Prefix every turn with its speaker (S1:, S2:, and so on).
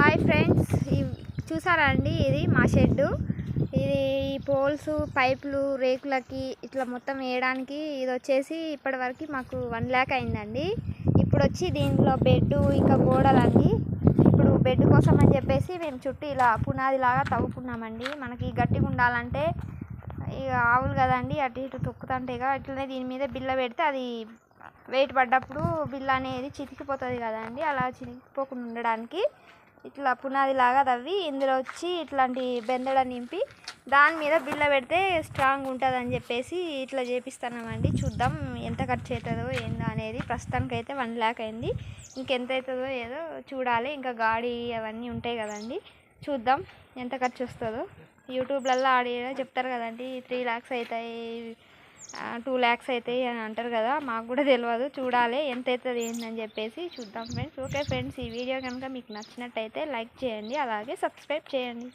S1: Hi friends, చూసారా అండి, ఇది మా షెడ్డు. ఇది ఈ పోల్స్ పైపులు రేకులకి ఇట్లా మొత్తం వేయడానికి ఇది వచ్చేసి ఇప్పటి వరకు మాకు 1 lakh అయిందండి. ఇప్పుడు వచ్చి దీంట్లో బెడ్ ఇంకా గోడలండి. ఇప్పుడు బెడ్ కోసం అని చెప్పేసి మేము చుట్టూ ఇలా పునాది లాగా తవ్వుకున్నామండి. మనకి గట్టిగా ఉండాలంటే ఇక ఆవులు కదండి, అటు ఇటు తొక్కుతుంటే ఇట్లనే దీని మీద బిల్ల పెడితే అది వెయిట్ పడ్డప్పుడు బిల్ల అనేది చితికిపోతుంది కదండి. అలా చితికిపోకుండా ఉండడానికి ఇట్లా పునాది లాగా తవ్వి ఇందులో వచ్చి ఇట్లాంటి బెందడ నింపి దాని మీద బిల్ల పెడితే స్ట్రాంగ్ ఉంటుంది అని చెప్పేసి ఇట్లా చేపిస్తున్నామండి. చూద్దాం ఎంత ఖర్చు అవుతుందో ఏందో అనేది. ప్రస్తుతానికి అయితే 1 lakh అయింది. ఇంకెంత అవుతుందో ఏదో చూడాలి. ఇంకా గాడి అవన్నీ ఉంటాయి కదండి, చూద్దాం ఎంత ఖర్చు వస్తుందో. యూట్యూబ్లలో ఆడి చెప్తారు కదండి, 3 lakhs అవుతాయి, 2 lakhs అవుతాయి అని అంటారు కదా. మాకు కూడా తెలియదు, చూడాలి ఎంత అవుతుంది ఏంటని చెప్పేసి. చూద్దాం ఫ్రెండ్స్. ఓకే ఫ్రెండ్స్, ఈ వీడియో కనుక మీకు నచ్చినట్టయితే లైక్ చేయండి, అలాగే సబ్స్క్రైబ్ చేయండి.